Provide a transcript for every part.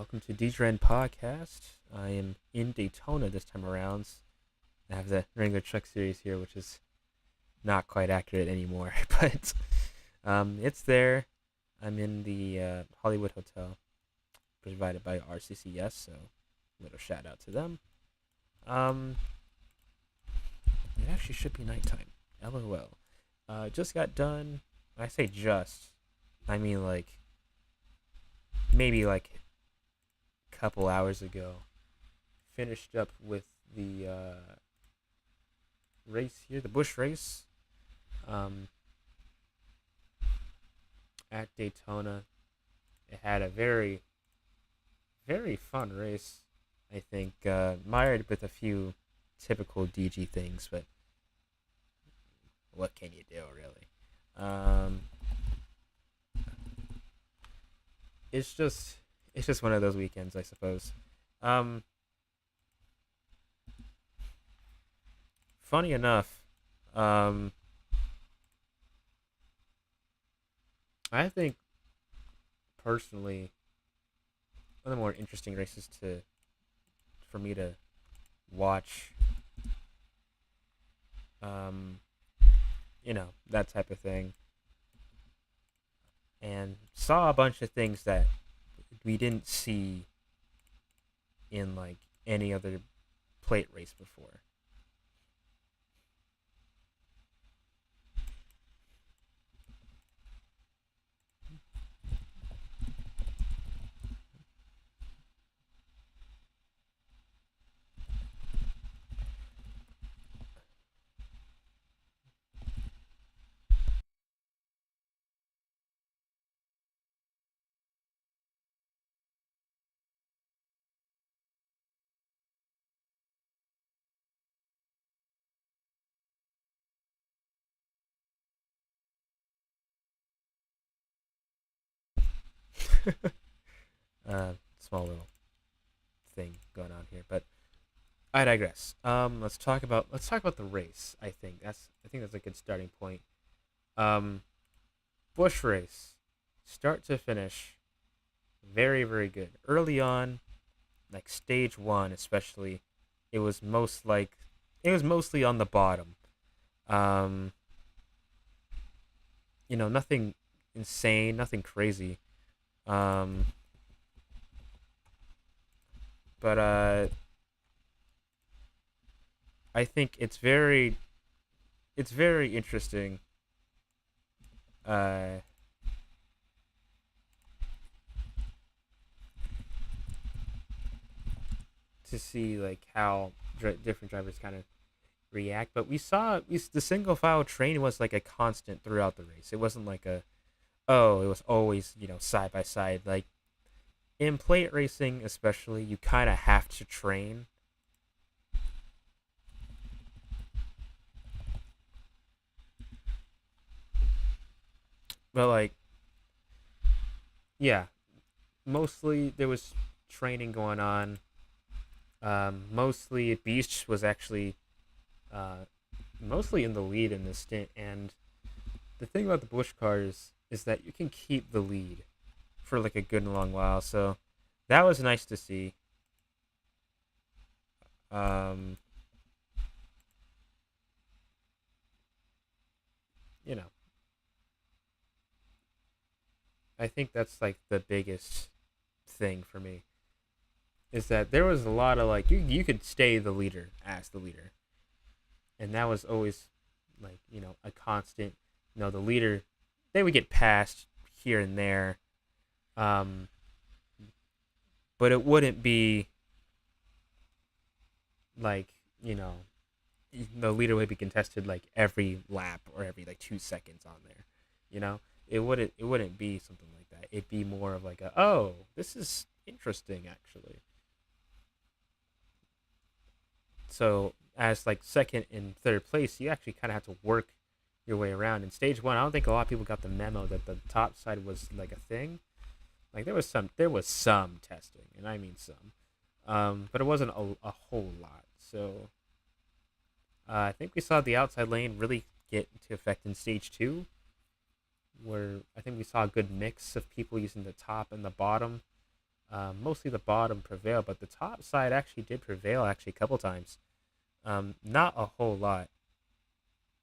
Welcome to DGRN podcast. I am in Daytona this time around. I have the Wrangler Truck Series here, which is not quite accurate anymore, but it's there. I'm in the Hollywood Hotel, provided by RCCS, so little shout out to them. Um, it actually should be nighttime. LOL. Just got done. When I say just, I mean like maybe like a couple hours ago. Finished up with the race here, the Bush race, um, at Daytona. It had a very, very fun race. I think mired with a few typical DG things, but what can you do, really? It's just it's just one of those weekends, I suppose. Um, Funny enough, um, I think personally one of the more interesting races to for me to watch, um, that type of thing, and saw a bunch of things that we didn't see in like any other plate race before. Small little thing going on here, but I digress. Let's talk about the race. I think that's a good starting point. Um, Bush race, start to finish, very very good. Early on, like stage one especially, it was mostly on the bottom. Um, Nothing insane, nothing crazy. Um, but I think it's very interesting uh to see like how different drivers kind of react. But the single file train was like a constant throughout the race. It wasn't like it was always side by side. Like in plate racing, especially, you kind of have to train. But like, yeah, mostly there was training going on. Mostly Beast was actually uh, mostly in the lead in this stint, and the thing about the Bush cars is that you can keep the lead for like a good and long while. So that was nice to see. Um, you know, I think that's like the biggest thing for me is that there was a lot of like you could stay the leader as the leader, and that was always like a constant. The leader, they would get passed here and there, um, but it wouldn't be like the leader would be contested like every lap or every like 2 seconds on there. You know, it wouldn't be something like that. It'd be more of like this is interesting actually. So as like second and third place, you actually kind of have to work your way around. In stage one, I don't think a lot of people got the memo that the top side was like a thing. Like there was some testing, and I mean some, but it wasn't a whole lot. So I think we saw the outside lane really get into effect in stage two, where I think we saw a good mix of people using the top and the bottom. Mostly the bottom prevailed, but the top side actually did prevail actually a couple times. Not a whole lot.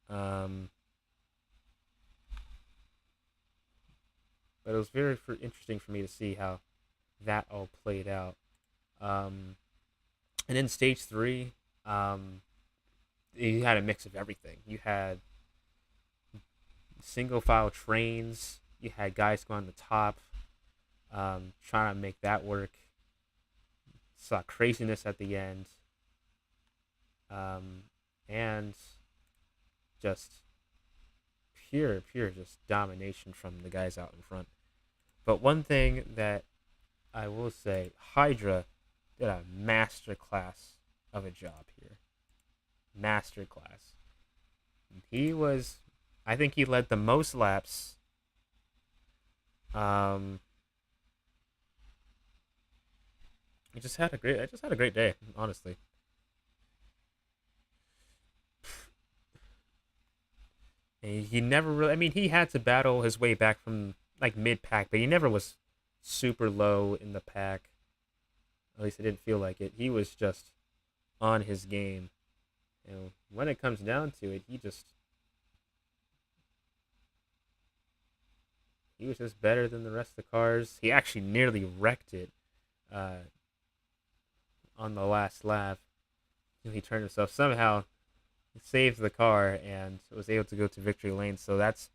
Um, but it was very interesting for me to see how that all played out. Um, and in stage three, um, you had a mix of everything. You had single file trains. You had guys go on the top, trying to make that work. Saw craziness at the end, um, and just pure just domination from the guys out in front. But one thing that I will say, Hydra did a master class of a job here. Master class. He was, I think he led the most laps. Um, I just had a great day, honestly. And he never really, I mean, he had to battle his way back from like mid pack, but he never was super low in the pack. At least I didn't feel like it. He was just on his game. You know, when it comes down to it, he was just better than the rest of the cars. He actually nearly wrecked it uh, on the last lap. He turned himself somehow, saved the car, and was able to go to victory lane. So that's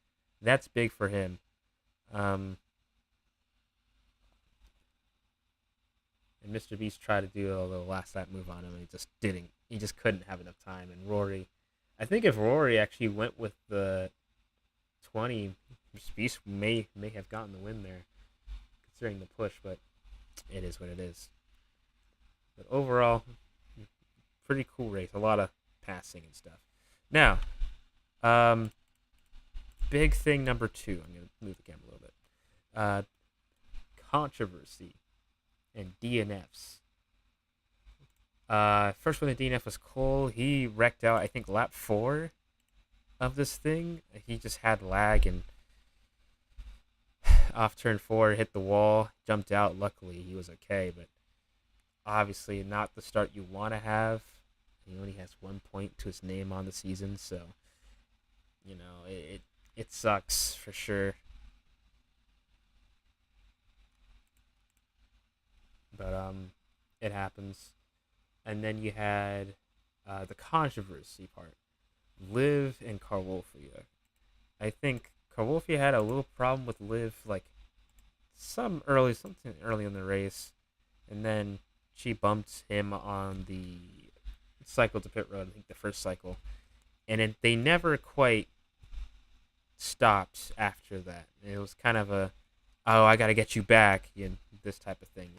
big for him. Um, and Mr. Beast tried to do a little last lap move on him, and he just didn't. He just couldn't have enough time. And Rory, I think if Rory actually went with the 20, Mr. Beast may have gotten the win there, considering the push. But it is what it is. But overall, pretty cool race. A lot of passing and stuff. Now, um, big thing number two. I'm gonna move the camera a little bit. Uh, Controversy and DNFs. First one, the DNF was Cole. He wrecked out, I think, lap 4 of this thing. He just had lag and off turn 4, hit the wall, jumped out. Luckily, he was okay, but obviously not the start you want to have. He only has 1 point to his name on the season, so you know it sucks for sure. But it happens. And then you had the controversy part. Liv and Carwolfia. I think Carwolfia had a little problem with Liv, like something early in the race, and then she bumped him on the cycle to pit road. I think the first cycle, and they never quite stopped after that. It was kind of a, oh, I gotta get you back, this type of thing.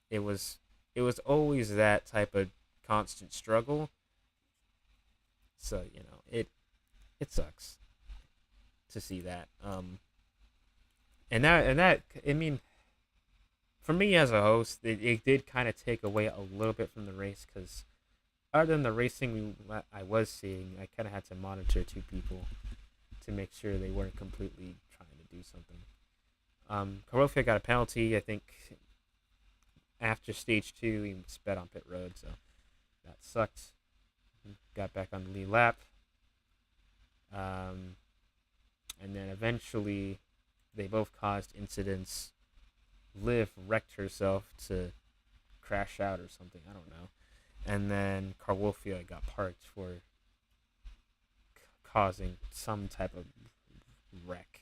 It was always that type of constant struggle. So it sucks to see that. And that I mean, for me as a host, it did kind of take away a little bit from the race because other than the racing I was seeing, I kind of had to monitor two people to make sure they weren't completely trying to do something. Karofia got a penalty, I think, after stage 2. He sped on pit road, so that sucked. Got back on the lead lap. And then eventually they both caused incidents. Liv wrecked herself to crash out or something, I don't know. And then Carwolfia got parked for causing some type of wreck.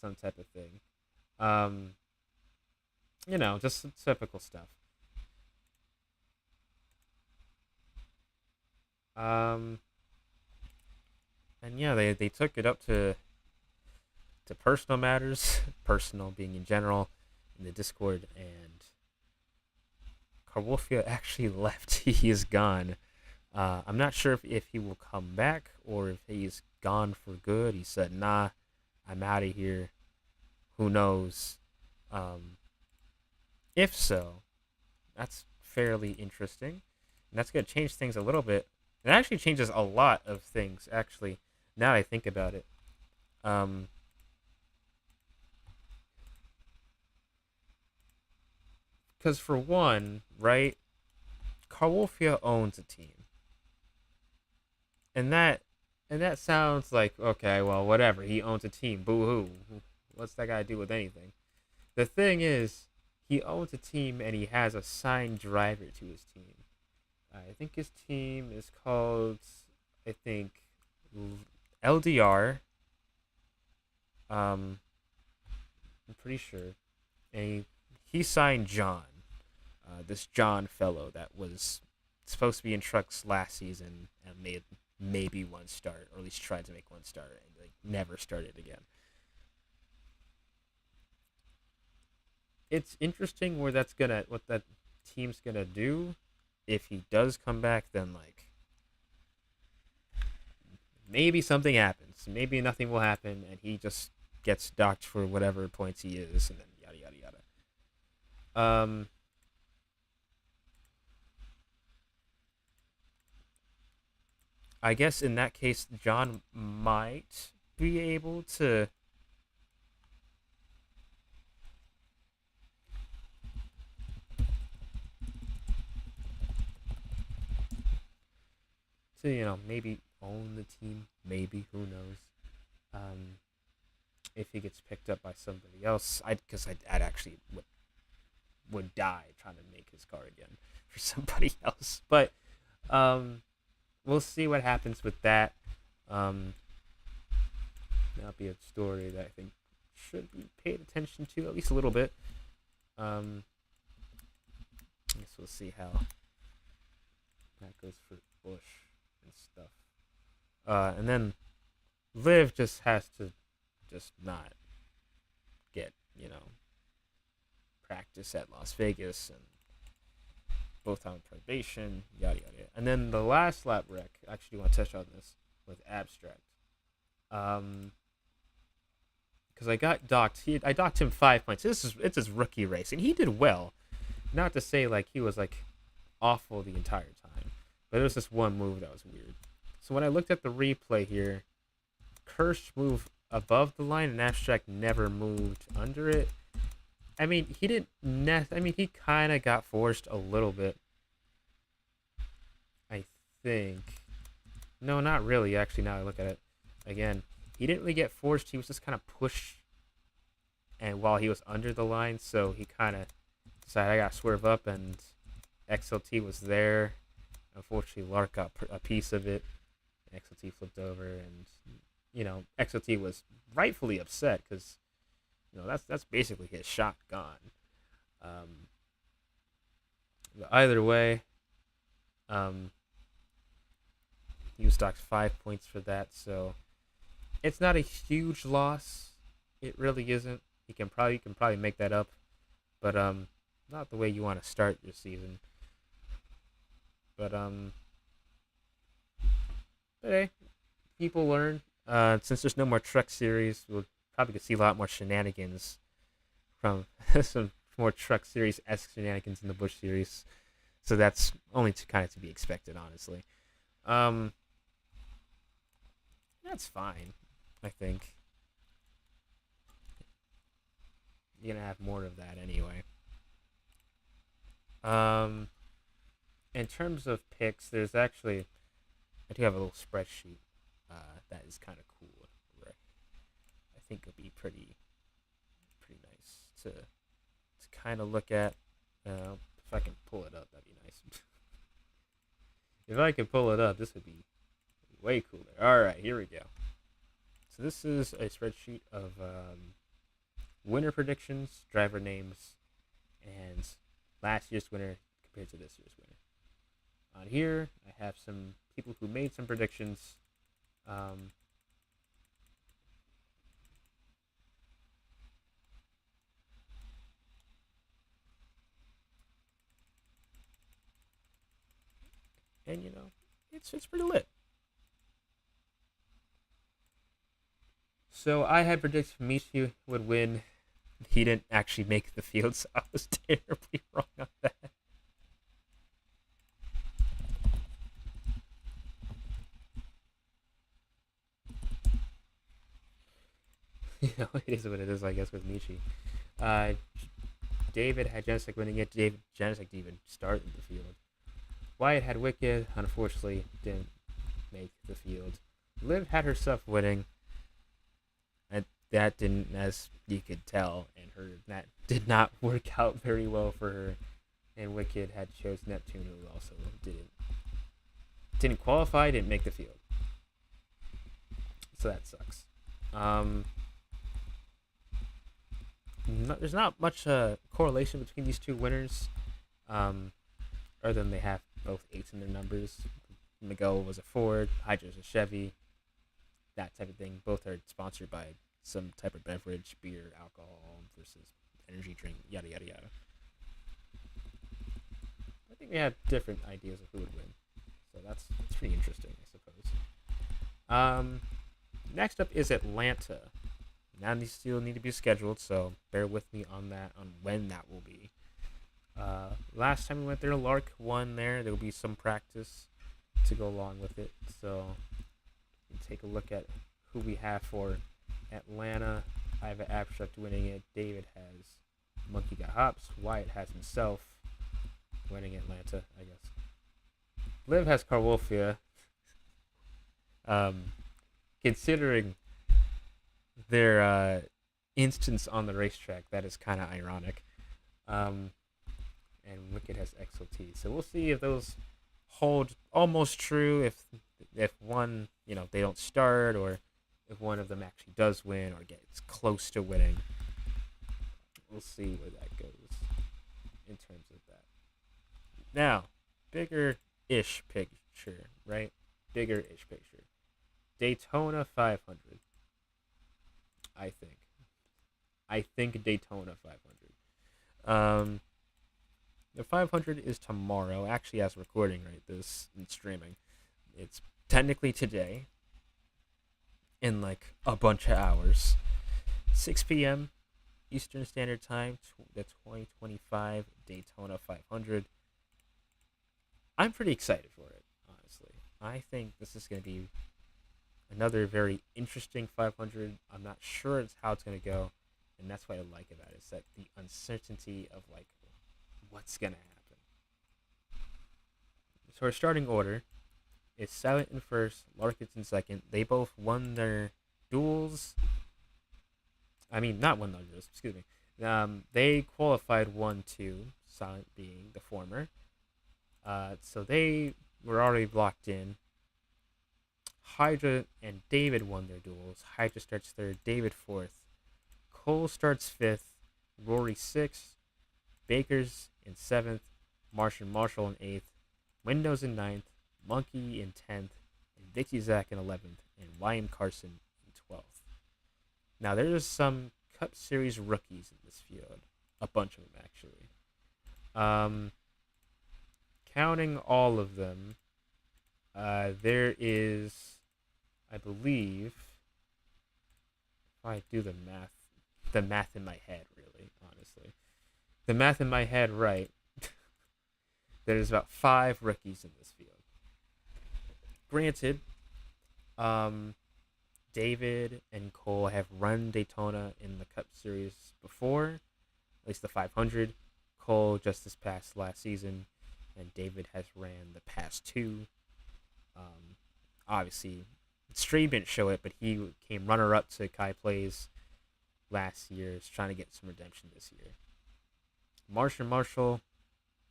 Some type of thing. Just typical stuff. And yeah, they took it up to personal matters, personal being in general, in the Discord, and Carwolfia actually left. He is gone. I'm not sure if he will come back or if he's gone for good. He said, nah, I'm out of here. Who knows? If so, that's fairly interesting. And that's going to change things a little bit. It actually changes a lot of things, actually, now that I think about it. because for one, right, Carwolfia owns a team, and that sounds like okay, well, whatever. He owns a team. Boo hoo. What's that got to do with anything? The thing is, he owns a team and he has a signed driver to his team. I think his team is called, I think, LDR. I'm pretty sure. And he signed John, this John fellow that was supposed to be in trucks last season and made maybe one start, or at least tried to make one start, and like never started again. It's interesting what that team's gonna do. If he does come back, then like maybe something happens. Maybe nothing will happen, and he just gets docked for whatever points he is, and then yada yada yada. I guess in that case, John might be able to maybe own the team. Maybe, who knows? Um, if he gets picked up by somebody else, I'd actually would die trying to make his car again for somebody else. But um, we'll see what happens with that. Um, that'll be a story that I think should be paid attention to at least a little bit. I guess we'll see how that goes for Bush and stuff. And then Liv just has to just not get practice at Las Vegas and both on probation, yada yada yada. And then the last lap wreck, I actually want to touch on this with Abstract. Because I got docked. I docked him 5 points. It's his rookie race, and he did well. Not to say like he was like awful the entire time, but there was this one move that was weird. So when I looked at the replay here, Kirsch moved above the line, and Abstract never moved under it. I mean, he didn't. He kind of got forced a little bit. I think. No, not really. Actually, now I look at it again, he didn't really get forced. He was just kind of pushed, and while he was under the line, so he kind of decided I got to swerve up, and XLT was there. Unfortunately, Lark got a piece of it. XLT flipped over, and XLT was rightfully upset because that's basically his shot gone. But either way, he was docked 5 points for that, so it's not a huge loss. It really isn't. You can probably make that up, but not the way you want to start your season. But hey, people learn. Since there's no more Truck Series, we'll probably could see a lot more shenanigans from some more Truck Series-esque shenanigans in the Bush Series. So that's only to be expected, honestly. That's fine, I think. You're gonna have more of that anyway. In terms of picks, there's actually I do have a little spreadsheet that is kind of cool. Where I think it'll be pretty nice to kind of look at. If I can pull it up, that'd be nice. If I could pull it up, this would be way cooler. All right, here we go. So this is a spreadsheet of winner predictions, driver names, and last year's winner compared to this year's winner. On here, I have some people who made some predictions. And it's pretty lit. So I had predicted Michi would win. He didn't actually make the field, so I was terribly wrong on that. It is what it is, I guess, with Michi. David had Genesec winning it. Genesec didn't even start in the field. Wyatt had Wicked, unfortunately didn't make the field. Liv had herself winning. And that didn't, as you could tell, that did not work out very well for her. And Wicked had chose Neptune, who also didn't qualify, didn't make the field. So that sucks. There's not much correlation between these two winners, other than they have both 8s in their numbers. Miguel was a Ford, Hydra's a Chevy, that type of thing. Both are sponsored by some type of beverage, beer, alcohol versus energy drink, yada yada yada. I think we have different ideas of who would win, so that's pretty interesting, I suppose. Next up is Atlanta. Now these still need to be scheduled, so bear with me on when that will be. Last time we went there, Lark won there. There will be some practice to go along with it. So take a look at who we have for Atlanta. I have an Abstract winning it. David has Monkey Got Hops. Wyatt has himself winning Atlanta, I guess. Liv has Carwolfia. Considering their instance on the racetrack, that is kind of ironic. And Wicked has XLT. So we'll see if those hold almost true, if one, they don't start, or if one of them actually does win or gets close to winning. We'll see where that goes in terms of that. Now, bigger-ish picture, right? Bigger-ish picture. Daytona 500. I think Daytona 500. The 500 is tomorrow. Actually, as recording, right? This and streaming. It's technically today. In like a bunch of hours. 6 p.m. Eastern Standard Time. The 2025 Daytona 500. I'm pretty excited for it, honestly. I think this is going to be another very interesting 500. I'm not sure how it's going to go, and that's what I like about it. Is that the uncertainty of like what's going to happen. So our starting order is Silent in first, Larkins in second. They both won their duels. Not won their duels, excuse me. They qualified 1-2, Silent being the former. So they were already locked in. Hydra and David won their duels. Hydra starts third, David fourth. Cole starts fifth, Rory sixth, Baker's in seventh, Marshall in eighth, Windows in ninth, Monkey in 10th, and Dixie Zach in 11th, and William Carson in 12th. Now there's some Cup Series rookies in this field, a bunch of them actually. Counting all of them, there is, I believe, if I do the math in my head, really, honestly. The math in my head right, there's about 5 rookies in this field. Granted, David and Cole have run Daytona in the Cup Series before, at least the 500. Cole just this past last season, and David has ran the past 2. Obviously, stream didn't show it, but he came runner-up to Kai Plays last year. Is trying to get some redemption this year. Marshall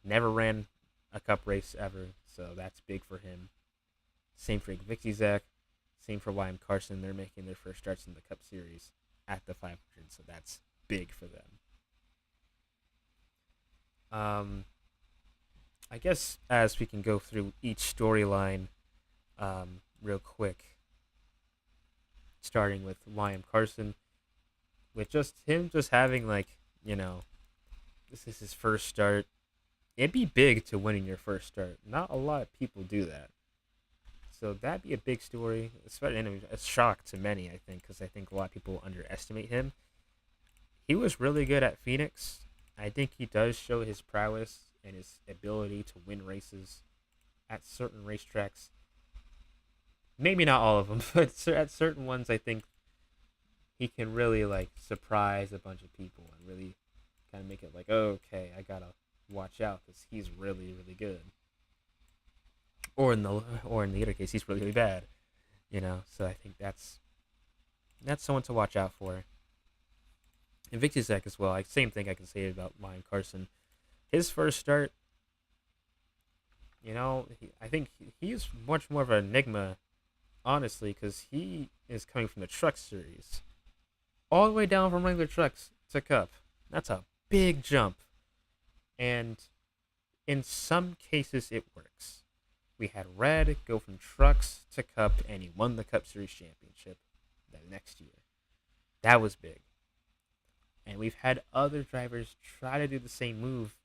never ran a Cup race ever, so that's big for him. Same for Dixie Zach. Same for William Carson. They're making their first starts in the Cup Series at the 500, so that's big for them. I guess as we can go through each storyline real quick, starting with William Carson, with just him having this is his first start. It'd be big to winning your first start. Not a lot of people do that. So that'd be a big story. Especially a shock to many, I think, because I think a lot of people underestimate him. He was really good at Phoenix. I think he does show his prowess and his ability to win races at certain racetracks. Maybe not all of them, but at certain ones, I think he can really surprise a bunch of people and really kind of make it like, okay, I gotta watch out because he's really, really good. Or in the other case, he's really, really bad. So I think that's someone to watch out for. And Vic Zek as well. Same thing I can say about Ryan Carson. His first start, I think he's much more of an enigma, honestly, because he is coming from the Truck Series, all the way down from regular trucks to Cup. That's a big jump, and in some cases it works. We had Red go from trucks to Cup, and he won the Cup Series championship the next year. That was big. And we've had other drivers try to do the same move,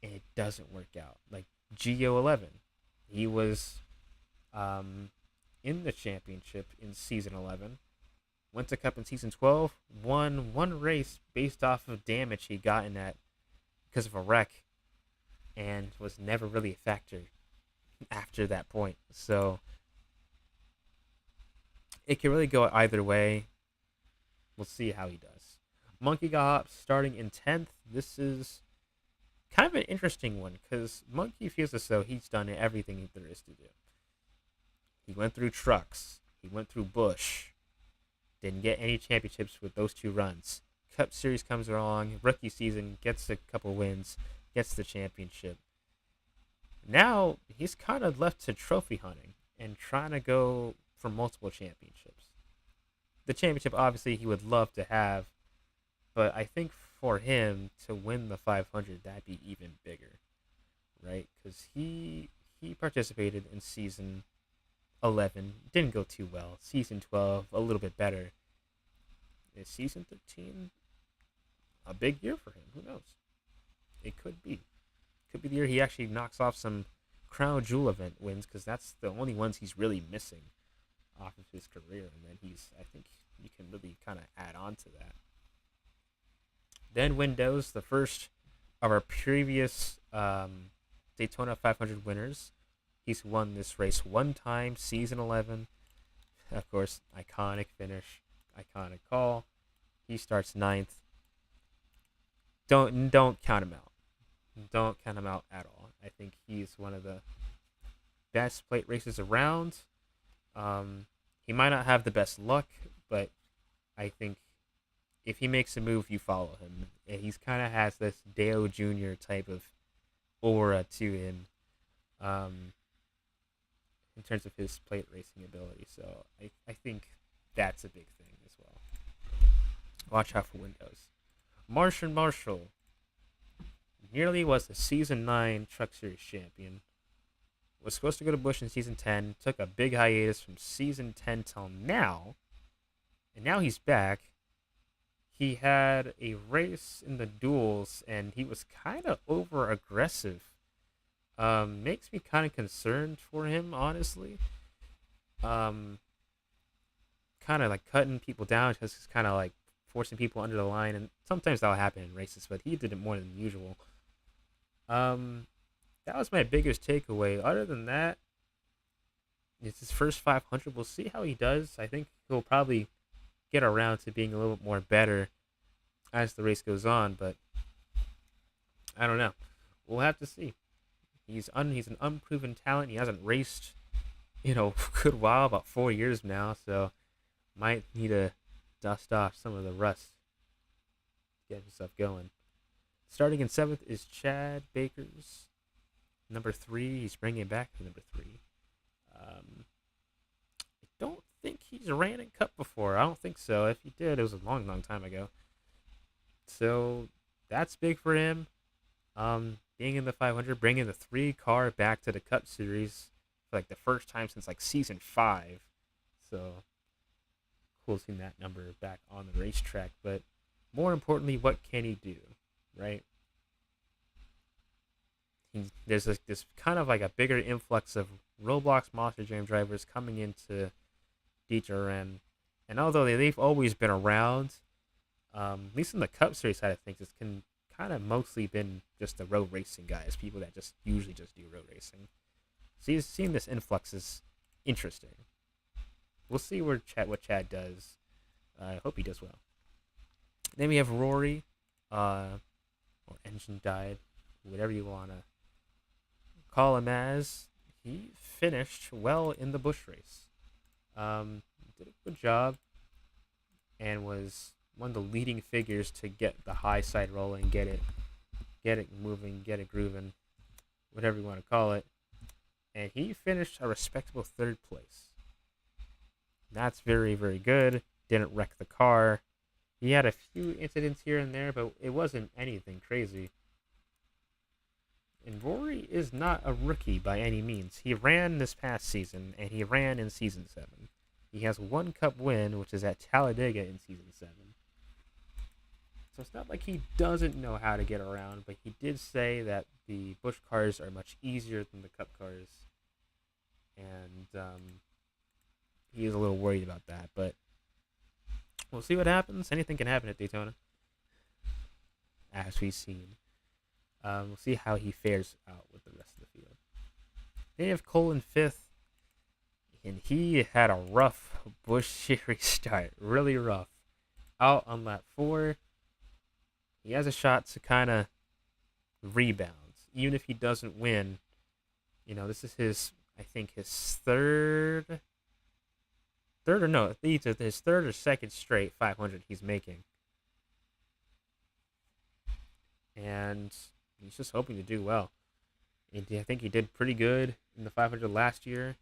and it doesn't work out. Like Gio11, he was in the championship in season 11, went to Cup in season 12, won one race based off of damage he got in that because of a wreck, and was never really a factor after that point. So it can really go either way. We'll see how he does. Monkey got starting in 10th. This is kind of an interesting one because Monkey feels as though he's done everything there is to do. He went through trucks. He went through Busch. Didn't get any championships with those two runs. Cup Series comes along. Rookie season, gets a couple wins. Gets the championship. Now he's kind of left to trophy hunting and trying to go for multiple championships. The championship, obviously, he would love to have, but I think for him to win the 500, that'd be even bigger, right? Because he participated in season 11, didn't go too well. Season 12, a little bit better. Is season 13 a big year for him? Who knows? It could be. Could be the year he actually knocks off some Crown Jewel event wins, because that's the only ones he's really missing off of his career, and then I think you can really kind of add on to that. Then Windows, the first of our previous Daytona 500 winners. He's won this race one time, season 11. Of course, iconic finish, iconic call. He starts 9th. Don't count him out. Don't count him out at all. I think he's one of the best plate racers around. He might not have the best luck, but I think if he makes a move, you follow him. And he's kind of has this Dale Jr. type of aura to him in terms of his plate racing ability. So I think that's a big thing as well. Watch out for Windows. Martian Marshall nearly was the season 9 Truck Series champion. Was supposed to go to Busch in season 10. Took a big hiatus from season 10 till now. And now he's back. He had a race in the duels, and he was kind of over aggressive. Makes me kind of concerned for him, honestly. Kind of like cutting people down, just kind of like forcing people under the line, and sometimes that'll happen in races, but he did it more than usual. That was my biggest takeaway. Other than that, it's his first 500. We'll see how he does. I think he'll probably get around to being a little bit more better as the race goes on, but I don't know. We'll have to see. He's an unproven talent. He hasn't raced, a good while, about 4 years now, so might need to dust off some of the rust to get himself going. Starting in 7th is Chad Bakers. Number 3, he's bringing it back to number 3. I don't think he's ran in Cup before. I don't think so. If he did, it was a long, long time ago. So that's big for him. Being in the 500, bringing the 3-car back to the Cup Series for like the first time since like season 5. So cool seeing that number back on the racetrack. But more importantly, what can he do, right? There's this kind of like a bigger influx of Roblox Monster Jam drivers coming into DGRN, and although they've always been around, at least in the Cup Series side of things, it's kind of mostly been just the road racing guys, people that just usually just do road racing. So seeing this influx is interesting. We'll see what Chad does. I hope he does well. Then we have Rory. or engine died, whatever you want to call him as. He finished well in the Busch race. Did a good job and was one of the leading figures to get the high side rolling, get it moving, get it grooving, whatever you want to call it. And he finished a respectable third place. That's very, very good. Didn't wreck the car. He had a few incidents here and there, but it wasn't anything crazy. And Rory is not a rookie by any means. He ran this past season, and he ran in Season 7. He has one Cup win, which is at Talladega in Season 7. So it's not like he doesn't know how to get around, but he did say that the Busch cars are much easier than the Cup cars. And he is a little worried about that, but we'll see what happens. Anything can happen at Daytona, as we've seen. We'll see how he fares out with the rest of the field. They have Cole in 5th, and he had a rough Busch Series start, really rough. Out on lap 4, he has a shot to kind of rebound. Even if he doesn't win, this is his third or second straight 500 he's making. And he's just hoping to do well. And I think he did pretty good in the 500 last year.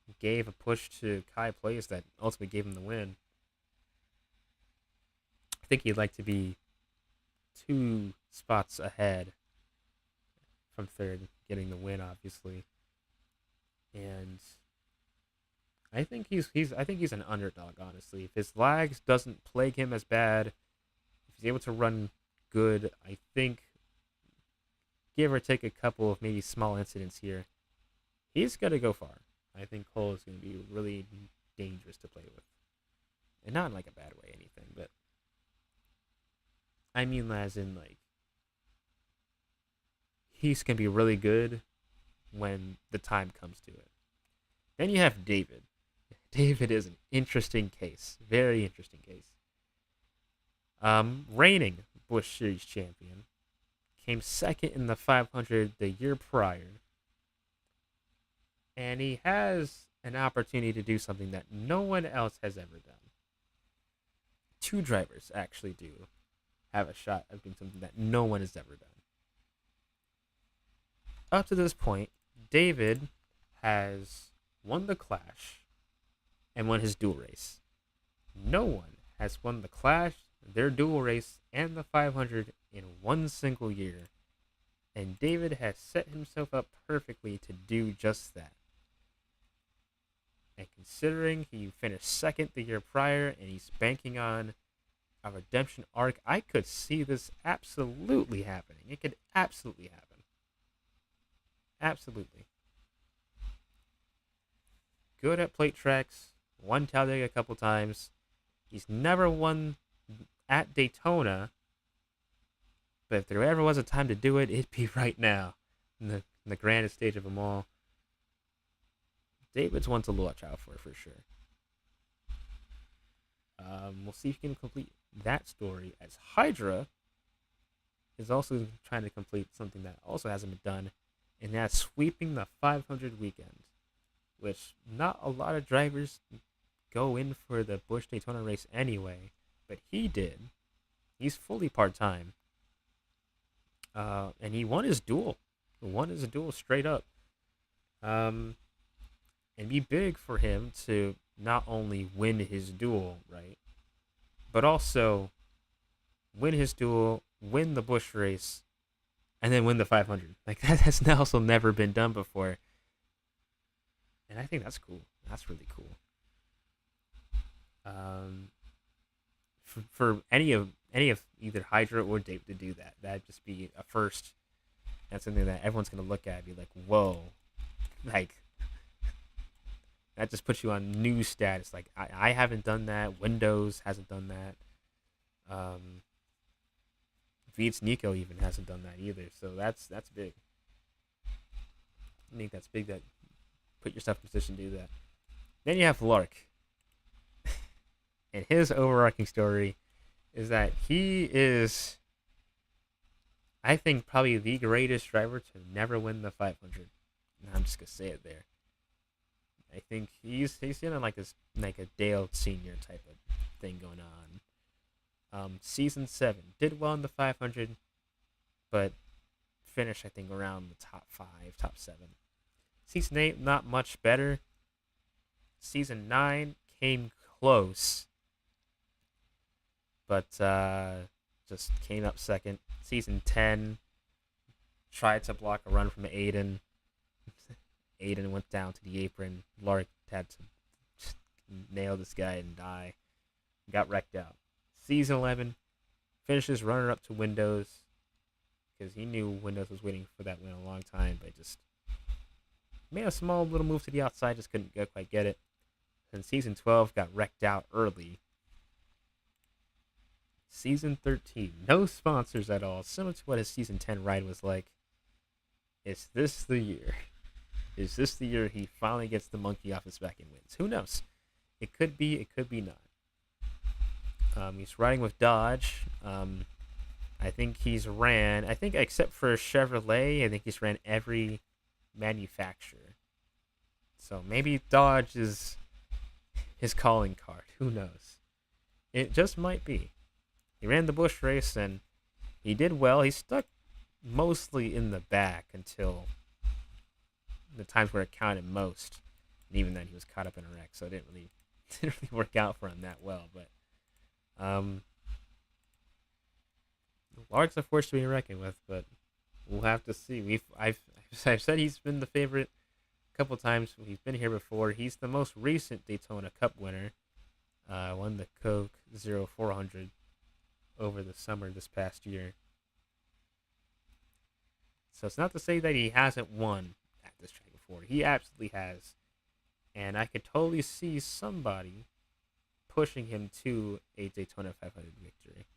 He gave a push to Kai Place that ultimately gave him the win. I think he'd like to be 2 spots ahead from third, getting the win, obviously. And I think he's an underdog, honestly. If his lags doesn't plague him as bad, if he's able to run good, I think, give or take a couple of maybe small incidents here, he's going to go far. I think Cole is going to be really dangerous to play with. And not in like a bad way, anything, but I mean as in like he's going to be really good when the time comes to it. Then you have David. David is an interesting case. Very interesting case. Reigning Busch Series champion. Came second in the 500 the year prior. And he has an opportunity to do something that no one else has ever done. 2 drivers actually do have a shot of doing something that no one has ever done. Up to this point, David has won the Clash and won his dual race. No one has won the Clash, their dual race, and the 500 in one single year. And David has set himself up perfectly to do just that. And considering he finished second the year prior and he's banking on a redemption arc, I could see this absolutely happening. It could absolutely happen. Absolutely. Good at plate tracks. Won Talladega a couple times. He's never won at Daytona. But if there ever was a time to do it, it'd be right now. In the grandest stage of them all. David's one to watch out for sure. We'll see if he can complete that story, as Hydra is also trying to complete something that also hasn't been done, and that's sweeping the 500 weekend, which not a lot of drivers go in for the Busch Daytona race anyway, but he did. He's fully part-time. And he won his duel. Won his duel straight up. And be big for him to not only win his duel, right, but also win his duel, win the Busch race, and then win the 500. Like, that has also never been done before. And I think that's cool. That's really cool. For any of either Hydra or Dave to do that, that'd just be a first. That's something that everyone's gonna look at and be like, whoa. Like, that just puts you on news status. Like, I haven't done that. Windows hasn't done that. Vietz Nico even hasn't done that either. So that's big. I think that's big that put yourself in a position to do that. Then you have Lark. And his overarching story is that he is I think probably the greatest driver to never win the 500. And I'm just gonna say it there. I think he's in like this like a Dale Senior type of thing going on. Season 7 did well in the 500, but finished I think around the top 5, top 7. Season 8 not much better. Season 9 came close, but just came up second. Season 10 tried to block a run from Aiden. Aiden went down to the apron. Lark had to nail this guy and die. Got wrecked out. Season 11 finishes runner up to Windows because he knew Windows was waiting for that win a long time, but just made a small little move to the outside, just couldn't quite get it. And season 12 got wrecked out early. Season 13, no sponsors at all, similar to what his season 10 ride was like. Is this the year? Is this the year he finally gets the monkey off his back and wins? Who knows? It could be, it could be not. He's riding with Dodge. I think except for Chevrolet, I think he's ran every manufacturer. So maybe Dodge is his calling card. Who knows? It just might be. He ran the Busch race and he did well. He stuck mostly in the back until the times where it counted most. And even then he was caught up in a wreck, so it didn't really work out for him that well. But Lark's a force to be reckoned with, but we'll have to see. I've said he's been the favorite a couple times. He's been here before. He's the most recent Daytona Cup winner. Won the Coke 0400 over the summer this past year. So it's not to say that he hasn't won at this track before. He absolutely has. And I could totally see somebody pushing him to a Daytona 500 victory.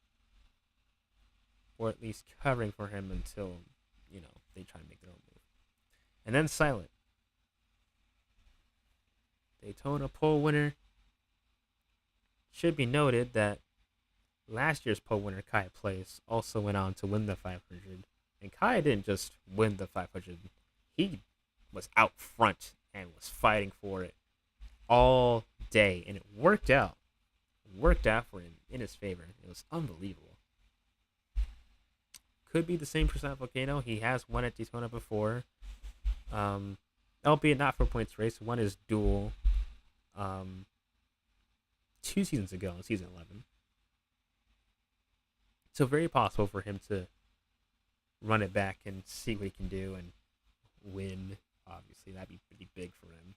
Or at least covering for him until, they try to make their own move. And then Silent. Daytona pole winner. Should be noted that last year's pole winner, Kaya Place, also went on to win the 500. And Kaya didn't just win the 500. He was out front and was fighting for it all day. And it worked out. It worked out for him in his favor. It was unbelievable. Could be the same for San Volcano. He has won at Daytona before. Albeit not for points race. One is dual. 2 seasons ago in season 11. So very possible for him to run it back and see what he can do and win. Obviously, that'd be pretty big for him.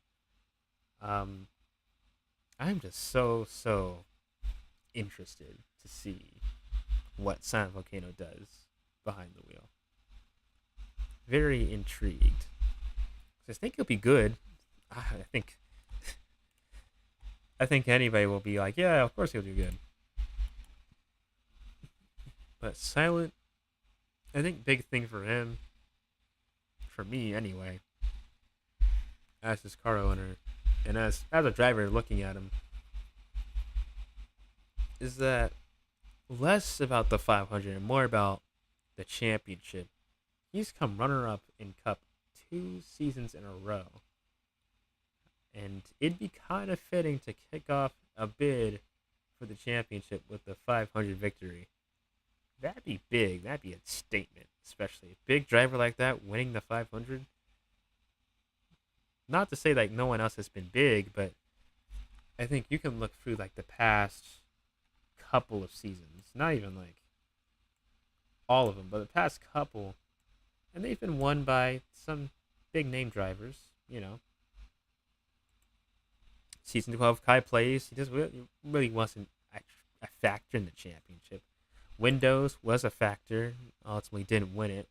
I'm just so interested to see what San Volcano does behind the wheel. Very intrigued. I think he'll be good. I think anybody will be like, yeah, of course he'll do good. But Silent, I think big thing for him, for me anyway, as his car owner and as a driver looking at him, is that less about the 500 and more about the championship. He's come runner-up in Cup 2 seasons in a row. And it'd be kind of fitting to kick off a bid for the championship with the 500 victory. That'd be big. That'd be a statement, especially a big driver like that winning the 500. Not to say like no one else has been big, but I think you can look through like the past couple of seasons, not even like all of them, but the past couple, and they've been won by some big name drivers, Season 12, Kai Place, he just really wasn't a factor in the championship. Windows was a factor, ultimately didn't win it.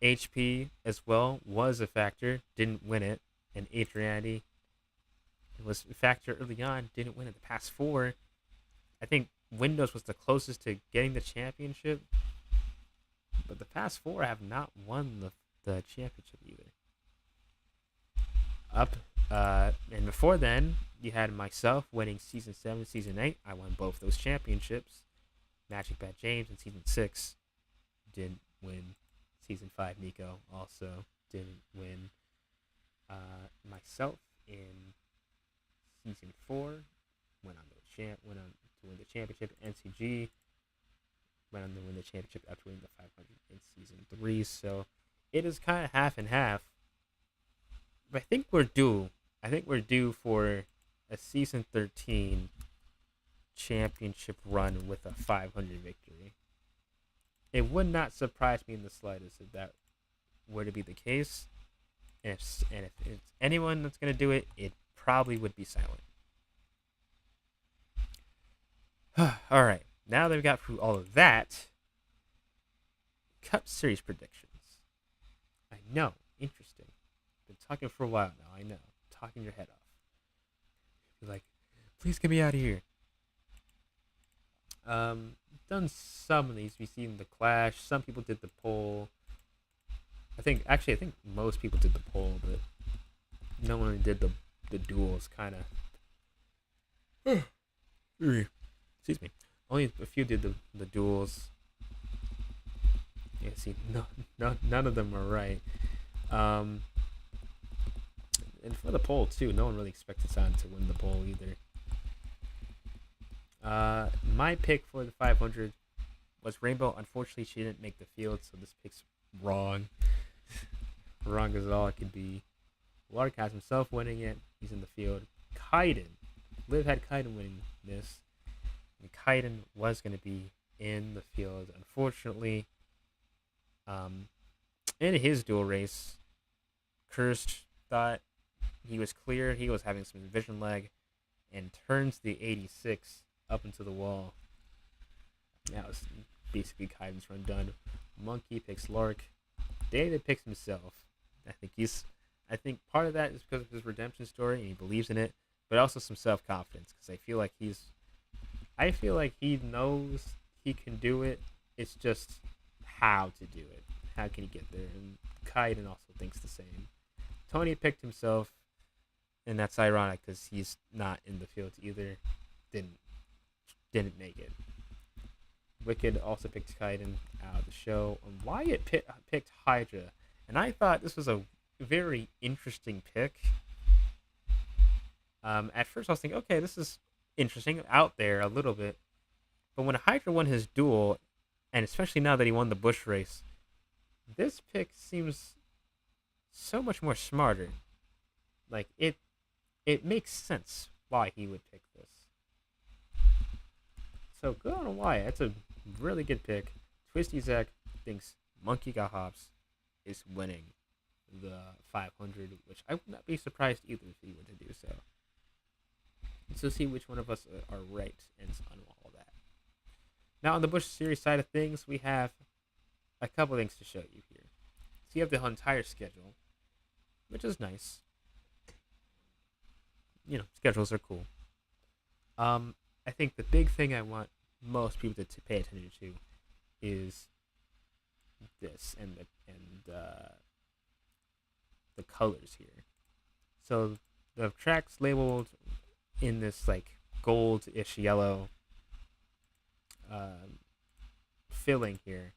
HP as well was a factor, didn't win it. And Adriani was a factor early on, didn't win it. The past 4, I think Windows was the closest to getting the championship. But the past 4 have not won the championship either. And before then, you had myself winning Season 7, Season 8. I won both those championships. Magic Bat James in Season 6 did win. Season 5 Nico also didn't win. Myself in season 4 went on to win the championship. NCG went on to win the championship after winning the 500 in season 3. So it is kind of half and half. But I think we're due. I think we're due for a season 13 championship run with a 500 victory. It would not surprise me in the slightest if that were to be the case. And if it's anyone that's going to do it, it probably would be Silent. All right. Now that we got through all of that, Cup Series predictions. I know. Interesting. Been talking for a while now. I know. Talking your head off. You're like, please get me out of here. Done some of these. We've seen the Clash. Some people did the poll. I think most people did the poll, but no one did the duels. Kind of. Excuse me. Only a few did the duels. Yeah, see, none of them were right. And for the poll too, no one really expected Silent to win the poll either. My pick for the 500 was Rainbow. Unfortunately, she didn't make the field, so this pick's wrong. Wrong as all it could be. Lark has himself winning it. He's in the field. Kaiden. Liv had Kaiden winning this. And Kaiden was going to be in the field. Unfortunately, in his dual race, Cursed thought he was clear. He was having some vision lag and turns the 86 up into the wall. That was basically Kaiden's run done. Monkey picks Lark. David picks himself. I think part of that is because of his redemption story and he believes in it, but also some self-confidence because I feel like he knows he can do it. It's just how to do it. How can he get there? And Kaiden also thinks the same. Tony picked himself, and that's ironic because he's not in the field either. Didn't make it. Wicked also picked Kaiden out of the show. And Wyatt picked Hydra, and I thought this was a very interesting pick. At first I was thinking, okay, this is interesting, out there a little bit. But when Hydra won his duel, and especially now that he won the Bush race, this pick seems so much more smarter. Like, it makes sense why he would pick this. So good on Wyatt. That's a really good pick. Twisty Zach thinks Monkey Got Hops is winning the 500, which I would not be surprised either if he were to do so. So see which one of us are right and on all that. Now on the Bush Series side of things, we have a couple things to show you here. So you have the entire schedule, which is nice. You know, schedules are cool. I think the big thing I want most people to pay attention to is this and the colors here. So the tracks labeled in this like gold-ish yellow filling here,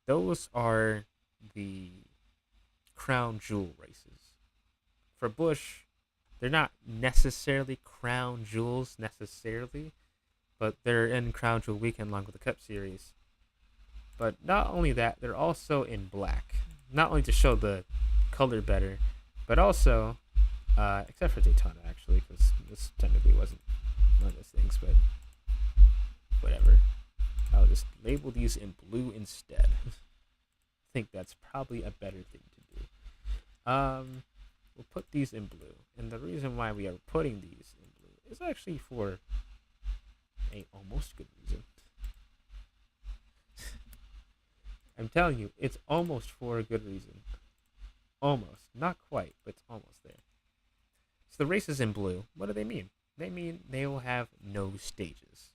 those are the crown jewel races. For Bush, they're not necessarily crown jewels necessarily, but they're in crown jewel weekend along with the Cup Series. But not only that, they're also in black. Not only to show the color better, but also, except for Daytona actually, because this technically wasn't one of those things, but whatever. I'll just label these in blue instead. I think that's probably a better thing to do. We'll put these in blue. And the reason why we are putting these in blue is actually for a almost good reason. I'm telling you, it's almost for a good reason. Almost. Not quite, but it's almost there. So the races in blue, what do they mean? They mean they will have no stages.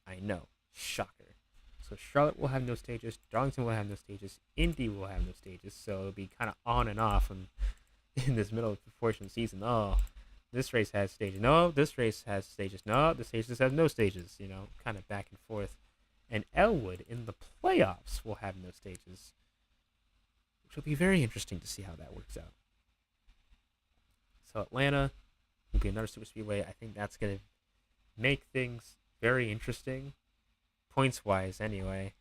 I know. Shocker. So Charlotte will have no stages, Darlington will have no stages, Indy will have no stages, so it'll be kind of on and off in this middle portion of the season. Oh, this race has stages. No, this race has stages. No, the stages have no stages. You know, kind of back and forth. and Elwood in the playoffs will have no stages, which will be very interesting to see how that works out. So Atlanta will be another super speedway. I think that's going to make things very interesting, points wise. Anyway,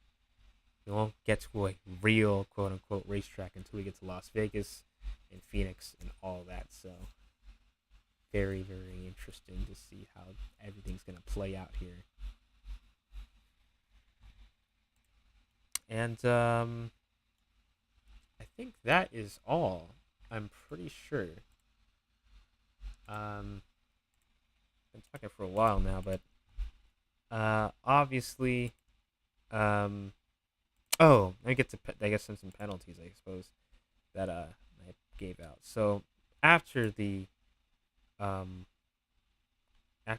we won't get to a real quote unquote racetrack until we get to Las Vegas and Phoenix and all that. So very, very interesting to see how everything's going to play out here. And I think that is all. I'm pretty sure. Been talking for a while now, but obviously, oh, I get to some penalties, I suppose, that I gave out. So after the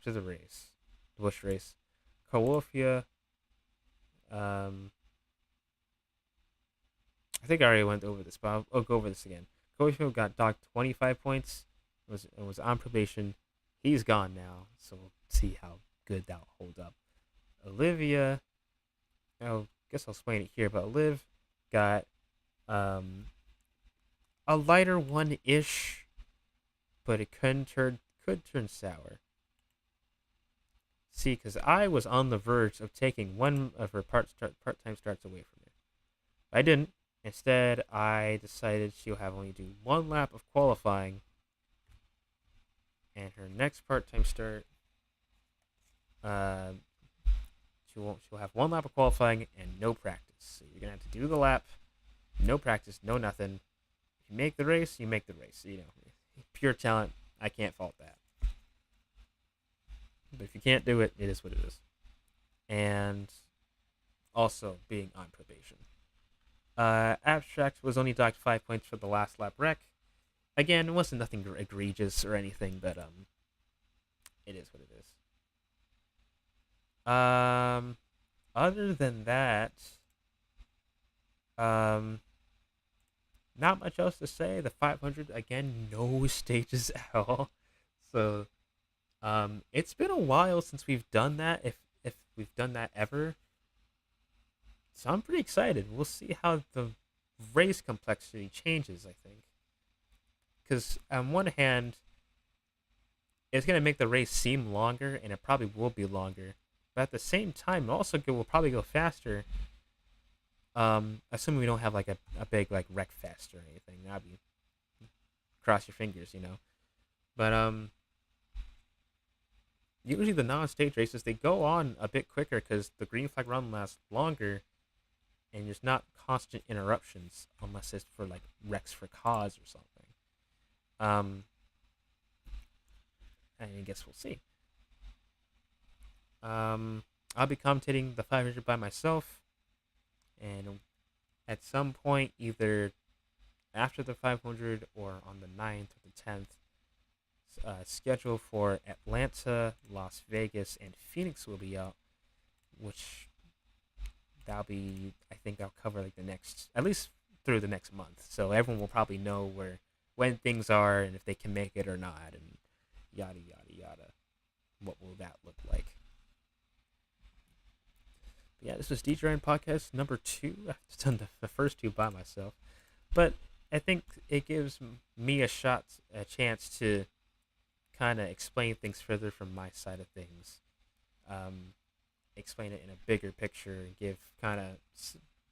race, the Busch race, Kawofia, I think I already went over this, but I'll go over this again. Kawofia got docked 25 points. Was on probation. He's gone now, so we'll see how good that'll hold up. Olivia, I guess I'll explain it here, but Liv got a lighter one-ish, but it could turn sour. See, because I was on the verge of taking one of her part-time starts away from her. I didn't. Instead, I decided she'll have only do one lap of qualifying, and her next part-time start, she'll have one lap of qualifying and no practice. So you're gonna have to do the lap, no practice, no nothing. If you make the race, you make the race. You know, pure talent. I can't fault that. But if you can't do it, it is what it is. And also being on probation. Abstract was only docked 5 points for the last lap wreck. Again, it wasn't nothing egregious or anything, but it is what it is. Other than that, not much else to say. The 500 again, no stages at all. So, it's been a while since we've done that. If we've done that ever. So I'm pretty excited. We'll see how the race complexity changes, I think. Because on one hand, it's going to make the race seem longer, and it probably will be longer. But at the same time, it will probably go faster. Assuming we don't have like a big like wreck fest or anything. That'd be, cross your fingers, you know. But usually the non-stage races, they go on a bit quicker because the green flag run lasts longer. And there's not constant interruptions unless it's for like wrecks for cause or something. And I guess we'll see. I'll be commentating the 500 by myself, and at some point, either after the 500 or on the 9th or the 10th, schedule for Atlanta, Las Vegas, and Phoenix will be out, which that'll be, I think I'll cover like the next, at least through the next month. So everyone will probably know when things are and if they can make it or not, and yada, yada, yada. What will that look like? But yeah, this was DGRN podcast number 2. I've done the first 2 by myself. But I think it gives me a chance to kind of explain things further from my side of things. Explain it in a bigger picture and give kind of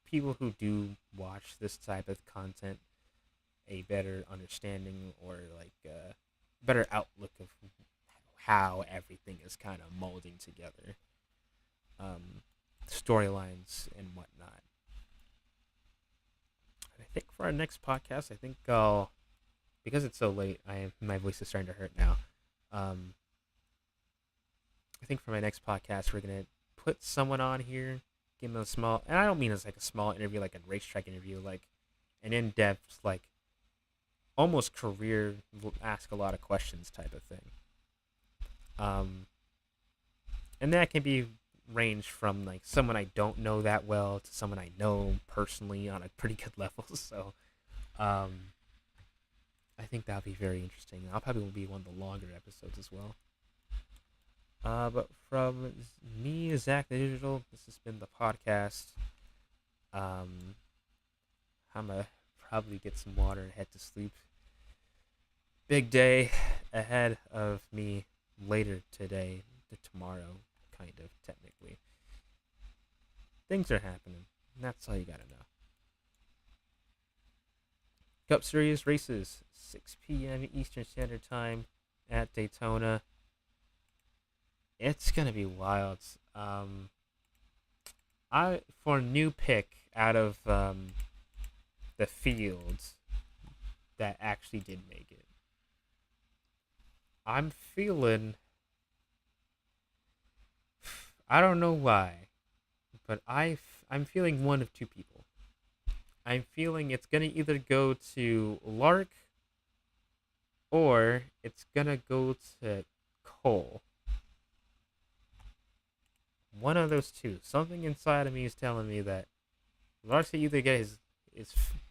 people who do watch this type of content a better understanding or like a better outlook of how everything is kind of molding together, storylines and whatnot. I think for our next podcast, I think I'll, because it's so late, my voice is starting to hurt now. I think for my next podcast, we're gonna put someone on here, give them a small, and I don't mean it's like a small interview, like a racetrack interview, like an in-depth, like almost career, ask a lot of questions type of thing. And that can be range from like someone I don't know that well to someone I know personally on a pretty good level. So, I think that'll be very interesting. I'll probably be one of the longer episodes as well. But from me, Zach the Digital, this has been the podcast. Um, I'm gonna probably get some water and head to sleep. Big day ahead of me later today, tomorrow, kind of, technically. Things are happening. That's all you gotta know. Cup Series races, 6 p.m. Eastern Standard Time at Daytona. It's gonna be wild. I for a new pick out of the fields that actually did make it. I'm feeling. I don't know why, but I'm feeling one of two people. I'm feeling it's gonna either go to Lark or it's gonna go to Cole. One of those two. Something inside of me is telling me that Lark's gonna either get his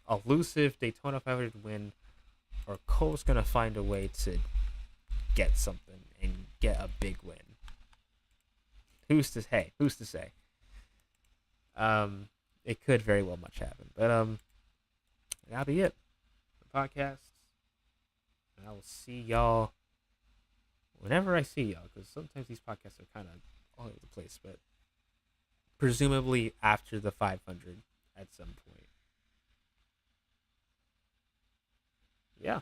elusive Daytona 500 win, or Cole's gonna find a way to get something and get a big win. Who's to say? It could very well much happen, but that'll be it for the podcast. And I will see y'all whenever I see y'all, because sometimes these podcasts are kind of all over the place, but presumably after the 500 at some point. Yeah.